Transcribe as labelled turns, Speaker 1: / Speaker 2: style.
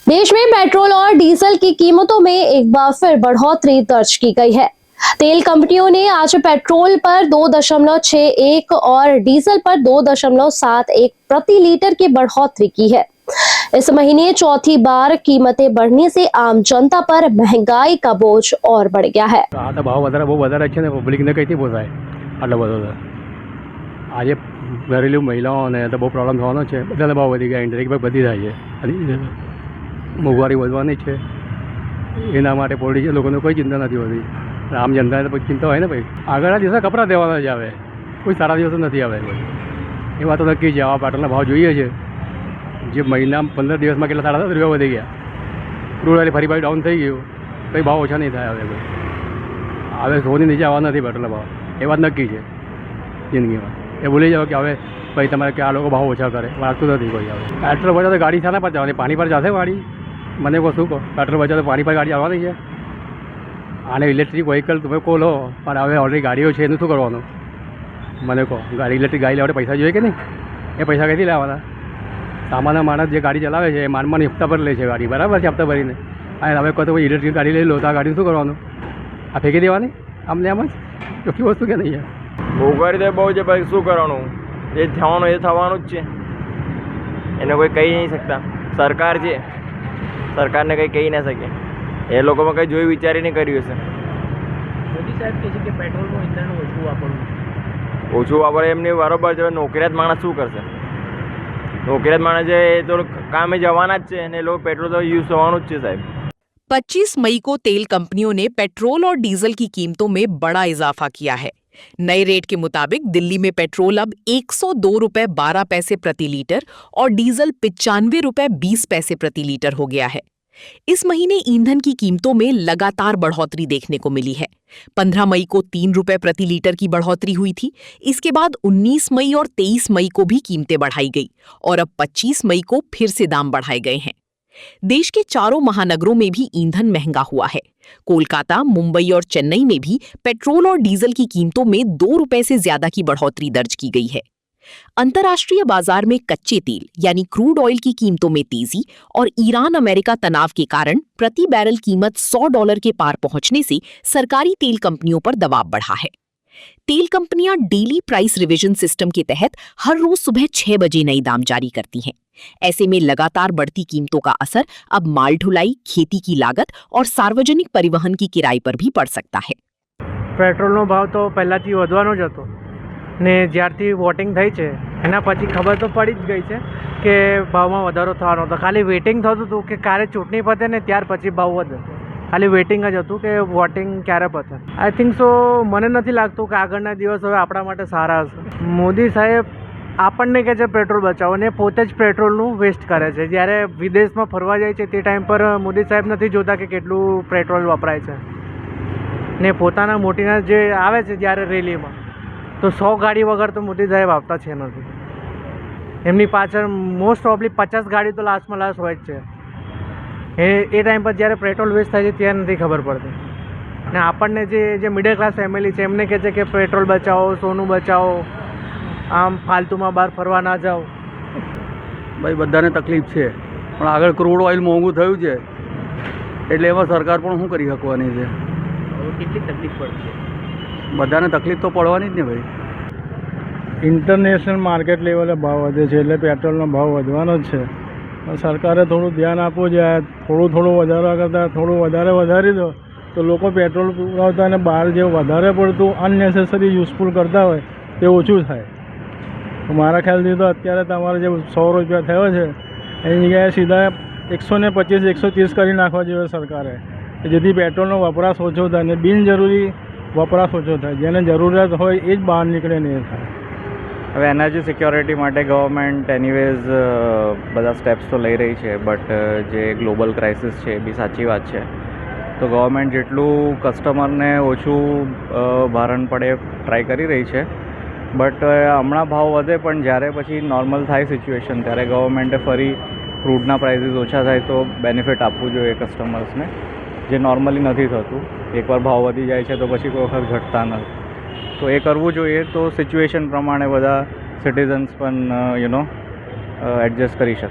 Speaker 1: देश में पेट्रोल और डीजल की कीमतों में एक बार फिर बढ़ोतरी दर्ज की गई है। तेल कंपनियों ने आज पेट्रोल पर 2.61 और डीजल पर 2.71 प्रति लीटर की बढ़ोतरी की है। इस महीने चौथी बार कीमतें बढ़ने से आम जनता पर महंगाई का बोझ और बढ़ गया है।
Speaker 2: આ તો ભાવ વધારે બહુ વધારે છે ને પબ્લિકને કંઈથી પોસાય આટલો બધો તો આજે ઘરેલું મહિલાઓને તો બહુ પ્રોબ્લેમ થવાનો છે બધાને ભાવ વધી ગયા ઇન્ટરેસ્ટ પર બધી થાય છે મોંઘવારી વધવાની છે એના માટે પોલિટિશિયન લોકોને કોઈ ચિંતા નથી હોતી આમ જનતાને તો ચિંતા હોય ને ભાઈ આગળના દિવસે કપડાં દેવાના જ આવે કોઈ સારા દિવસો નથી આવે એ વાત તો નક્કી છે આવા પેટ્રોલના ભાવ જોઈએ છે જે મહિના 15 દિવસમાં કેટલા 7.5 રૂપિયા વધી ગયા ક્રૂડ ઓઇલ ફરી ડાઉન થઈ ગયું કંઈ ભાવ ઓછા નહીં થાય હવે સોની નીચે આવવા નથી પેટ્રોલના ભાવ એ વાત નક્કી છે જિંદગીમાં એ ભૂલી જાઓ કે હવે ભાઈ તમારે કે આ લોકો ભાવ ઓછા કરે વાગતું નથી કોઈ હવે પેટ્રોલ બચા તો ગાડી શાના પર જવાની પાણી પર જશે ગાડી મને કહો શું કહો પેટ્રોલ બચા તો પાણી પર ગાડી આવવાની છે આને ઇલેક્ટ્રિક વ્હીકલ તમે કહો લો પણ હવે ઓલરેડી ગાડીઓ છે એનું શું કરવાનું મને કહો ગાડી ઇલેક્ટ્રિક ગાડી લેવા પૈસા જોઈએ કે નહીં એ પૈસા ક્યાંથી લેવાના સામાન્ય માણસ જે ગાડી ચલાવે છે એ માંડ હપ્તા પર લે છે ગાડી બરાબર છે હપ્તા ભરીને અને હવે કહો તો કોઈ ઇલેક્ટ્રિક ગાડી લઈ લો તો આ ગાડીનું શું કરવાનું આ ફેંકી દેવાની આમને આમ જ ચોખ્ખી વસ્તુ કે નહીં
Speaker 3: મોંઘવારી તો બહુ છે ભાઈ શું કરવાનું એ થવાનું એ થવાનું જ છે એને કોઈ કહી નહીં શકતા સરકાર છે સરકારને કંઈ કહી ના શકે એ લોકોમાં કંઈ જોઈ વિચારીને કર્યું હશે
Speaker 4: મોદી સાહેબ કહે છે કે પેટ્રોલનું ઇંધણ ઓછું વાપરવું
Speaker 3: ઓછું વાપરે એમની બરોબર છે નોકરિયાત માણસ શું કરશે नौकरियात माना है तो काम में जवाना है ने लोग पेट्रोल तो यूज होना है साहब।
Speaker 5: 25 मई को तेल कंपनियों ने पेट्रोल और डीजल की कीमतों में बड़ा इजाफा किया है। नए रेट के मुताबिक दिल्ली में पेट्रोल अब 102 रुपए 12 पैसे प्रति लीटर और डीजल 95 रुपए 20 पैसे प्रति लीटर हो गया है। इस महीने ईंधन की कीमतों में लगातार बढ़ोतरी देखने को मिली है। 15 मई को 3 रुपए प्रति लीटर की बढ़ोतरी हुई थी। इसके बाद 19 मई और 23 मई को भी कीमतें बढ़ाई गई और अब 25 मई को फिर से दाम बढ़ाए गए हैं। देश के चारों महानगरों में भी ईंधन महंगा हुआ है। कोलकाता, मुंबई और चेन्नई में भी पेट्रोल और डीजल की कीमतों में 2 रुपए से ज्यादा की बढ़ोतरी दर्ज की गई है। अंतर्राष्ट्रीय बाजार में कच्चे तेल यानी क्रूड ऑयल की कीमतों में तेजी और ईरान अमेरिका तनाव के कारण प्रति बैरल कीमत $100 के पार पहुंचने से सरकारी तेल कंपनियों पर दबाव बढ़ा है। तेल कंपनियां डेली प्राइस रिवीजन सिस्टम के तहत हर रोज सुबह 6 बजे नए दाम जारी करती हैं। ऐसे में लगातार बढ़ती कीमतों का असर अब माल ढुलाई, खेती की लागत और सार्वजनिक परिवहन की किराए पर भी पड़ सकता है।
Speaker 4: પેટ્રોલનો ભાવ તો પહેલાંથી વધવાનો જ હતો ને જ્યારથી વોટિંગ થઈ છે એના પછી ખબર તો પડી જ ગઈ છે કે ભાવમાં વધારો થવાનો હતો। ખાલી વેઇટિંગ થતું હતું કે ક્યારે ચૂંટણી પતે ને ત્યાર પછી ભાવ વધે, ખાલી વેઇટિંગ જ હતું કે વોટિંગ ક્યારે પતે। આઈ થિંક સો મને નથી લાગતું કે આગળના દિવસ હવે આપણા માટે સારા હશે। મોદી સાહેબ આપણને કહે છે પેટ્રોલ બચાવો ને પોતે જ પેટ્રોલનું વેસ્ટ કરે છે। જ્યારે વિદેશમાં ફરવા જાય છે તે ટાઈમ પર મોદી સાહેબ નથી જોતા કે કેટલું પેટ્રોલ વપરાય છે ને પોતાના મોટીના જે આવે છે જ્યારે રેલીમાં તો 100 ગાડી વગર તો મોદી સાહેબ આવતા છે નથી। એમની પાછળ મોસ્ટ ઓફલી 50 ગાડી તો લાસ્ટમાં લાસ્ટ હોય જ છે। એ ટાઈમ પર જ્યારે પેટ્રોલ વેસ્ટ થાય છે ત્યારે નથી ખબર પડતી ને આપણને જે મિડલ ક્લાસ ફેમિલી છે એમને કહે છે કે પેટ્રોલ બચાવો, સોનું બચાવો, આમ ફાલતુમાં બહાર ફરવા ના જાઓ।
Speaker 6: ભાઈ બધાને તકલીફ છે પણ આગળ ક્રૂડ ઓઇલ મોંઘું થયું છે એટલે એમાં સરકાર પણ શું કરી શકવાની છે?
Speaker 4: કેટલી તકલીફ પડશે?
Speaker 6: બધાને તકલીફ તો પડવાની જ ને ભાઈ।
Speaker 7: ઇન્ટરનેશનલ માર્કેટ લેવલે ભાવ વધે છે એટલે પેટ્રોલનો ભાવ વધવાનો જ છે। પણ સરકારે થોડું ધ્યાન આપવું જોઈએ। થોડું વધારવા કરતાં થોડું વધારે વધારી દો તો લોકો પેટ્રોલ પુરાવતા અને બહાર જે વધારે પડતું અનનેસેસરી યુઝફુલ કરતા હોય તે ઓછું થાય। મારા ખ્યાલથી તો અત્યારે તમારે જે 100 રૂપિયા થયો છે એની જગ્યાએ સીધા 125 130 કરી નાખવા જોઈએ સરકારે, જેથી પેટ્રોલનો વપરાશ ઓછો થાય અને બિનજરૂરી વપરાશ ઓછો થાય। જેને જરૂરિયાત હોય એ જ બહાર નીકળે ને એ થાય।
Speaker 8: હવે એનર્જી સિક્યોરિટી માટે ગવર્મેન્ટ એનીવેઝ બધા સ્ટેપ્સ તો લઈ રહી છે બટ જે ગ્લોબલ ક્રાઇસિસ છે એ બી સાચી વાત છે। તો ગવર્મેન્ટ જેટલું કસ્ટમરને ઓછું ભારણ પડે ટ્રાય કરી રહી છે બટ હમણાં ભાવ વધે પણ જ્યારે પછી નોર્મલ થાય સિચ્યુએશન ત્યારે ગવર્મેન્ટે ફરી ક્રૂડના પ્રાઇસીસ ઓછા થાય તો બેનિફિટ આપવું જોઈએ કસ્ટમર્સને, જે નોર્મલી નથી થતું। એકવાર ભાવ વધી જાય છે તો પછી કોઈ વખત ઘટતા નથી, તો એ કરવું જોઈએ। તો સિચ્યુએશન પ્રમાણે બધા સિટીઝન્સ પણ એડજસ્ટ કરી શકે।